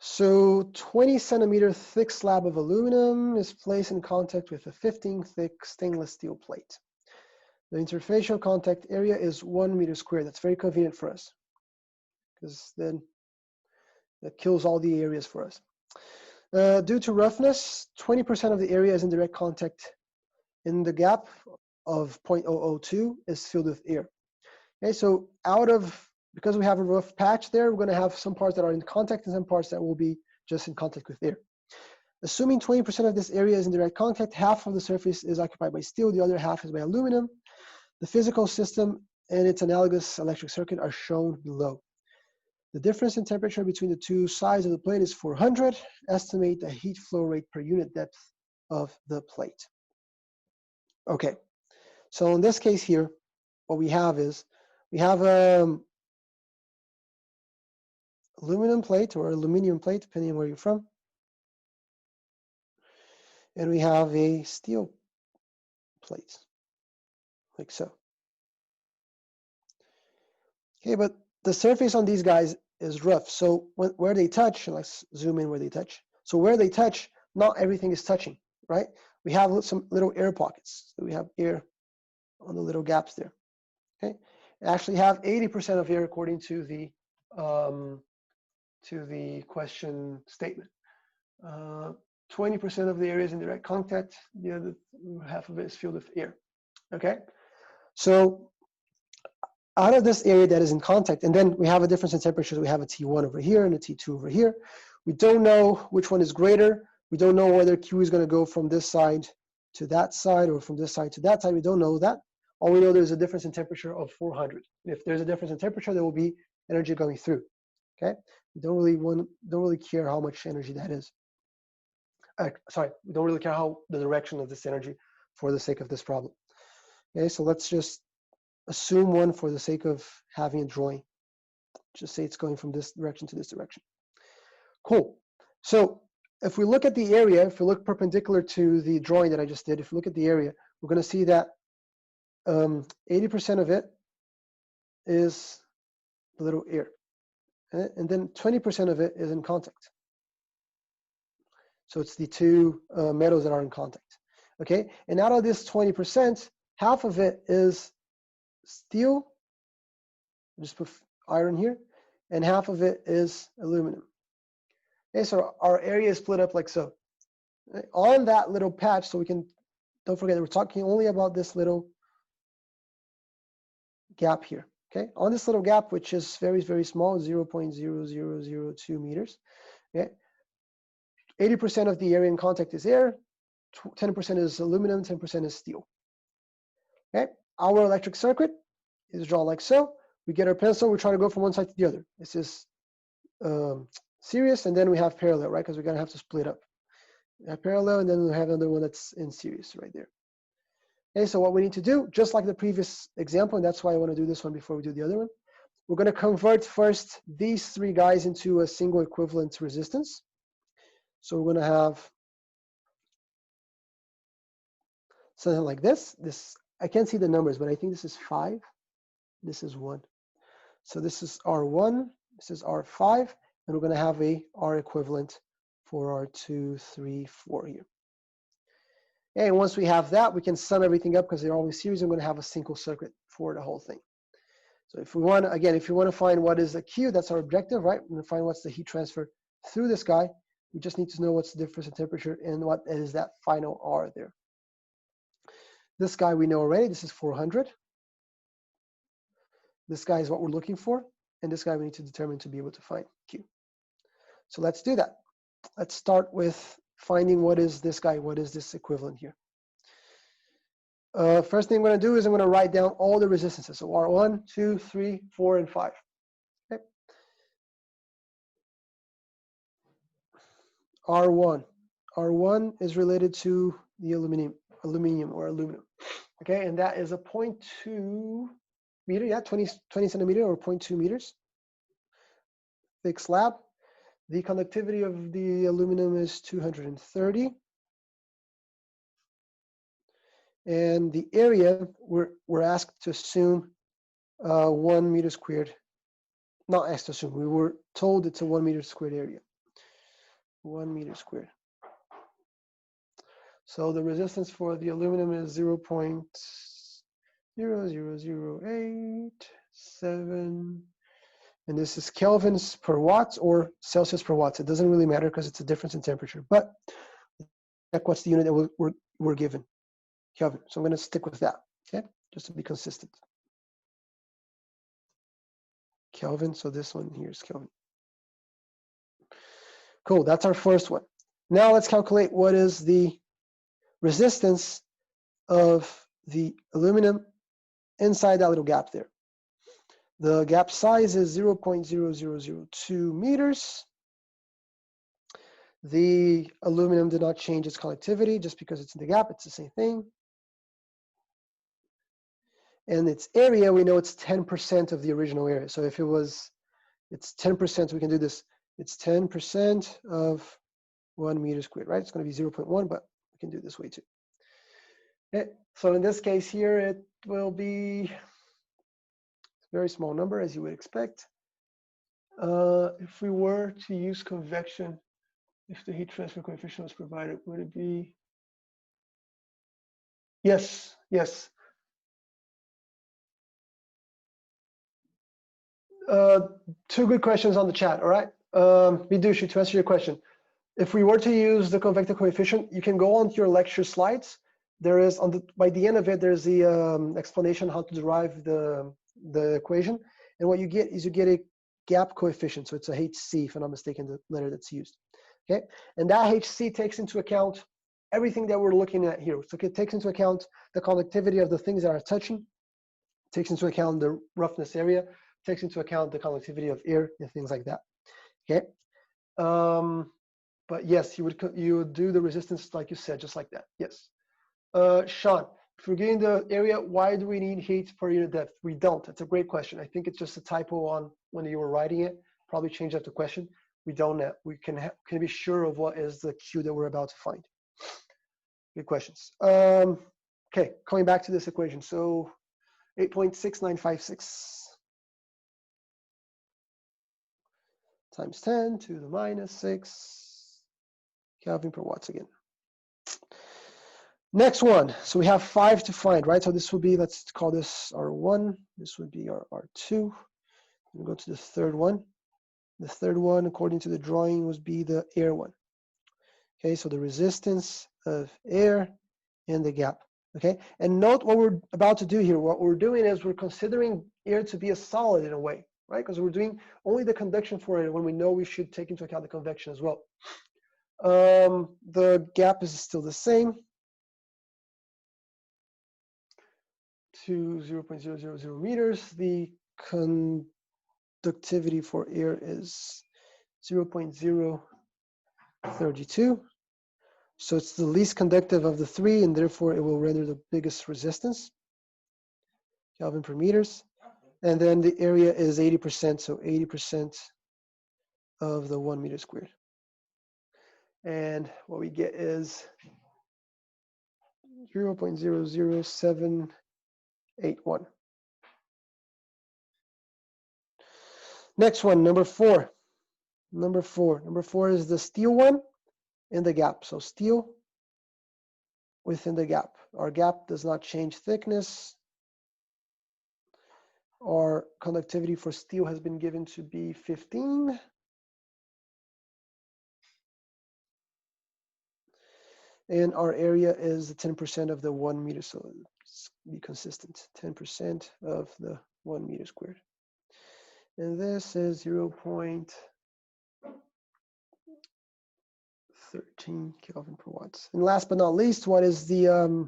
So 20 centimeter thick slab of aluminum is placed in contact with a 15 thick stainless steel plate. The interfacial contact area is 1 meter squared. That's very convenient for us because then that kills all the areas for us. Due to roughness, 20% of the area is in direct contact in the gap of 0.002 is filled with air. Okay, so because we have a rough patch there, we're going to have some parts that are in contact and some parts that will be just in contact with air. Assuming 20% of this area is in direct contact, half of the surface is occupied by steel, the other half is by aluminum. The physical system and its analogous electric circuit are shown below. The difference in temperature between the two sides of the plate is 400. Estimate the heat flow rate per unit depth of the plate. Okay, so in this case here, what we have is, we have aluminum plate or aluminum plate, depending on where you're from. And we have a steel plate, like so. Okay, but the surface on these guys is rough. So where they touch, let's zoom in where they touch. So where they touch, not everything is touching, right? We have some little air pockets. So we have air on the little gaps there. Okay, we actually have 80% of air according to the question statement. 20% of the area is in direct contact. The other half of it is filled with air. Okay, so out of this area that is in contact, and then we have a difference in temperatures. We have a T1 over here and a T2 over here. We don't know which one is greater. We don't know whether Q is going to go from this side to that side or from this side to that side. We don't know that. All we know there's a difference in temperature of 400. And if there's a difference in temperature, there will be energy going through. Okay, we don't really care how much energy that is. Sorry, we don't really care how the direction of this energy for the sake of this problem. Okay, so let's just assume one for the sake of having a drawing. Just say it's going from this direction to this direction. Cool. So if we look at the area, if we look perpendicular to the drawing that I just did, if we look at the area, we're going to see that 80% of it is a little air. And then 20% of it is in contact. So it's the two metals that are in contact. Okay, and out of this 20%, half of it is steel, just put iron here, and half of it is aluminum. Okay, so our area is split up like so. Okay, on that little patch, so we can, don't forget, we're talking only about this little gap here. Okay, on this little gap, which is very, very small, 0.0002 meters. Okay, 80% of the area in contact is air, 10% is aluminum, 10% is steel. Okay, our electric circuit is drawn like so. We get our pencil, we try to go from one side to the other. This is series, and then we have parallel, right? Because we're gonna have to split up. We have parallel, and then we have another one that's in series right there. Okay, so what we need to do, just like the previous example, and that's why I want to do this one before we do the other one, we're going to convert first these three guys into a single equivalent resistance. So we're going to have something like this. I can't see the numbers, but I think this is 5. This is 1. So this is R1, this is R5, and we're going to have a R equivalent for R2, 3, 4 here. And once we have that, we can sum everything up because they're always series. I'm going to have a single circuit for the whole thing. So if we want, again, if you want to find what is the Q, that's our objective, right? We're going to find what's the heat transfer through this guy. We just need to know what's the difference in temperature and what is that final R there. This guy we know already. This is 400. This guy is what we're looking for. And this guy we need to determine to be able to find Q. So let's do that. Let's start with finding what is this guy, what is this equivalent here. First thing I'm going to do is I'm going to write down all the resistances. So R1, 2, 3, 4, and 5. Okay. R1 is related to the aluminum. Okay, and that is a 0.2 meter, yeah, 20 centimeter or 0.2 meters. Thick slab. The conductivity of the aluminum is 230. And the area, we're asked to assume 1 meter squared. Not asked to assume, we were told it's a 1 meter squared area. 1 meter squared. So the resistance for the aluminum is 0.00087, and this is kelvins per watt or Celsius per watt. It doesn't really matter because it's a difference in temperature, but check what's the unit that we're given, Kelvin. So I'm going to stick with that, okay, just to be consistent. Kelvin, so this one here is Kelvin. Cool, that's our first one. Now let's calculate what is the resistance of the aluminum inside that little gap there. The gap size is 0.0002 meters. The aluminum did not change its conductivity just because it's in the gap, it's the same thing. And its area, we know it's 10% of the original area. So if it's 10%, we can do this. It's 10% of 1 meter squared, right? It's going to be 0.1, but we can do it this way too. Okay. So in this case here, it will be a very small number, as you would expect. If we were to use convection, if the heat transfer coefficient was provided, would it be? Yes, yes. Two good questions on the chat, all right? Vidushi, to answer your question, if we were to use the convective coefficient, you can go on to your lecture slides. There is, by the end of it, there's the explanation how to derive the equation. And what you get is you get a gap coefficient. So it's a HC, if I'm not mistaken, the letter that's used. Okay, and that HC takes into account everything that we're looking at here. So it takes into account the conductivity of the things that are touching, takes into account the roughness area, takes into account the conductivity of air and things like that. Okay, but yes, you would do the resistance like you said, just like that. Yes, Sean, if we're getting the area, why do we need heat per unit depth? We don't. That's a great question. I think it's just a typo on when you were writing it. Probably change that to question. We don't know. We can be sure of what is the Q that we're about to find. Good questions. Okay, coming back to this equation. So 8.6956 times 10 to the minus 6 Kelvin per watts again. Next one. So we have 5 to find, right? So this would be, let's call this R1. This would be our R2. We'll go to the third one. The third one, according to the drawing, would be the air one. Okay, so the resistance of air in the gap. Okay, and note what we're about to do here. What we're doing is we're considering air to be a solid in a way, right? Because we're doing only the conduction for it when we know we should take into account the convection as well. The gap is still the same, to 0.000 meters. The conductivity for air is 0.032. So it's the least conductive of the three, and therefore it will render the biggest resistance, Kelvin per meters. And then the area is 80%, so 80% of the 1 meter squared. And what we get is 0.00781. Next one, number 4. Number four is the steel one in the gap. So steel within the gap. Our gap does not change thickness. Our conductivity for steel has been given to be 15. And our area is 10% of the 1 meter, so let's be consistent. 10% of the 1 meter squared. And this is 0.13 Kelvin per watts. And last but not least, what is the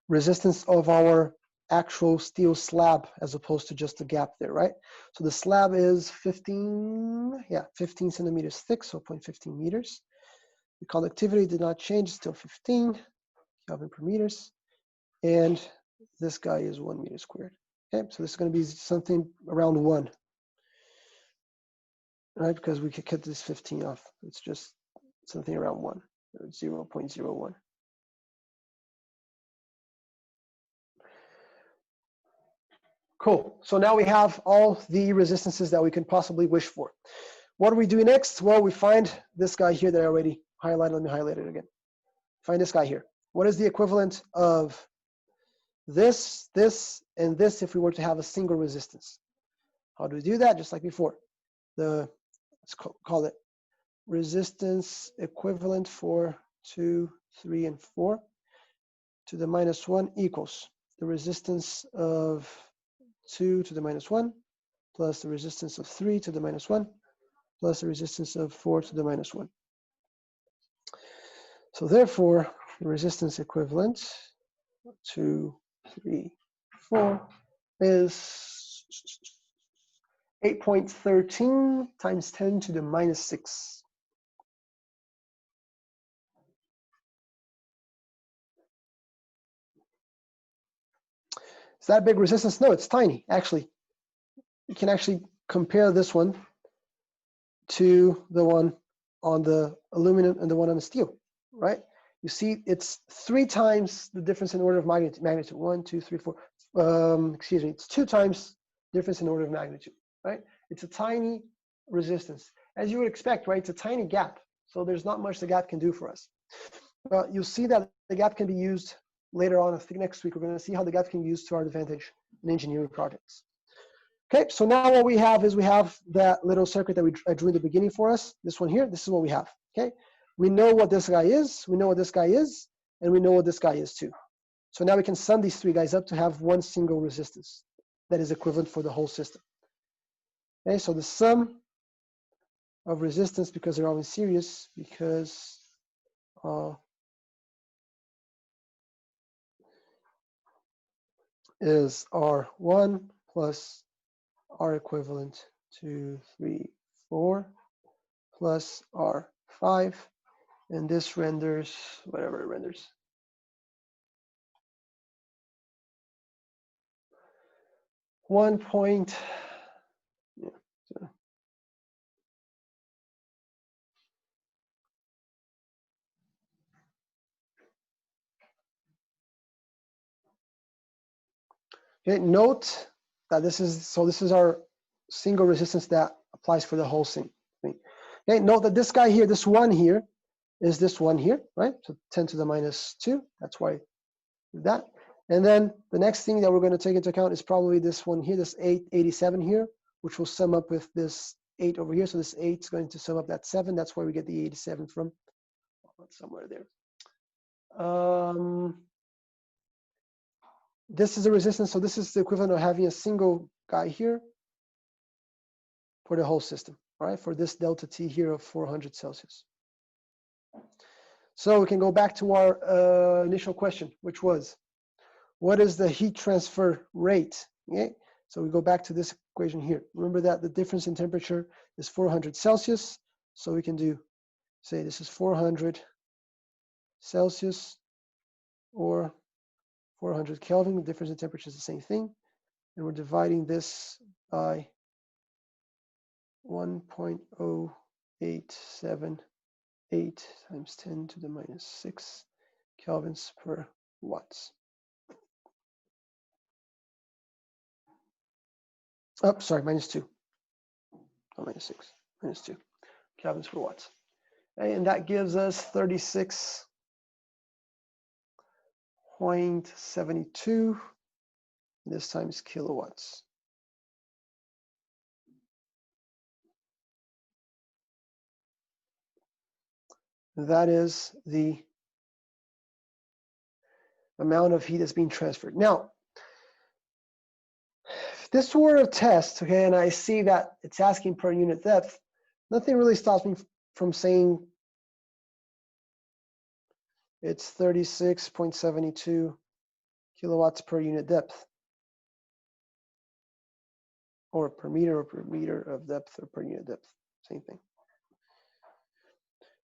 resistance of our actual steel slab as opposed to just the gap there, right? So the slab is 15 centimeters thick, so 0.15 meters. The conductivity did not change, it's still 15 Kelvin per meters. And this guy is 1 meter squared. Okay, so this is going to be something around 1. Right, because we could cut this 15 off. It's just something around 1, 0.01. Cool. So now we have all the resistances that we can possibly wish for. what do we do next? Well, we find this guy here that I already highlighted. Let me highlight it again. Find this guy here. What is the equivalent of this, this, and this if we were to have a single resistance? How do we do that? Just like before. Let's call it resistance equivalent for 2, 3, and 4 to the minus 1 equals the resistance of 2 to the minus 1 plus the resistance of 3 to the minus 1 plus the resistance of 4 to the minus 1. So therefore, the resistance equivalent 2, 3, 4 is 8.13 times 10 to the minus 6. Is that a big resistance? No, it's tiny, actually. You can actually compare this one to the one on the aluminum and the one on the steel, right? You see, it's 3 times the difference in order of magnitude. 1, 2, 3, 4. Excuse me, it's 2 times difference in order of magnitude, right? It's a tiny resistance. As you would expect, right? It's a tiny gap. So there's not much the gap can do for us. But you'll see that the gap can be used later on. I think next week we're going to see how the gap can be used to our advantage in engineering projects. Okay, so now what we have is we have that little circuit that I drew in the beginning for us. This one here, this is what we have. Okay, we know what this guy is, we know what this guy is, and we know what this guy is too. So now we can sum these 3 guys up to have one single resistance that is equivalent for the whole system. Okay, so the sum of resistance, because they're all in series, because is R1 plus R equivalent 2, 3, 4 plus R5, and this renders whatever it renders. Okay, note that this is our single resistance that applies for the whole thing. Okay, note that this guy here, this one here, is this one here, right? So 10 to the minus 2, that's why I do that. And then the next thing that we're going to take into account is probably this one here, this 887 here, which will sum up with this 8 over here. So this 8 is going to sum up that 7. That's where we get the 87 from. Somewhere there. This is a resistance, so this is the equivalent of having a single guy here for the whole system, right? For this delta T here of 400 Celsius. So we can go back to our initial question, which was, what is the heat transfer rate? Okay, so we go back to this equation here. Remember that the difference in temperature is 400 Celsius. So we can do, say this is 400 Celsius or 400 Kelvin. The difference in temperature is the same thing. And we're dividing this by 1.0878 times 10 to the minus 6 kelvins per watts. Oh, sorry, minus 2. Not minus 6, minus 2 kelvins per watts. Okay, and that gives us 36.72. This times kilowatts. That is the amount of heat that's being transferred. Now, if this were a test, okay, and I see that it's asking per unit depth, nothing really stops me from saying it's 36.72 kilowatts per unit depth, or per meter of depth, or per unit depth, same thing.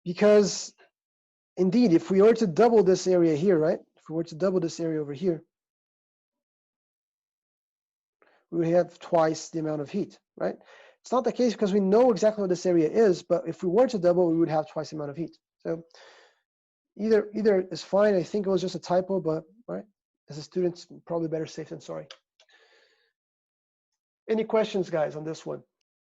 Because indeed, if we were to double this area here, right? If we were to double this area over here, we would have twice the amount of heat, right? It's not the case because we know exactly what this area is, but if we were to double, we would have twice the amount of heat. So either is fine. I think it was just a typo, but right, as a student, probably better safe than sorry. Any questions, guys, on this one?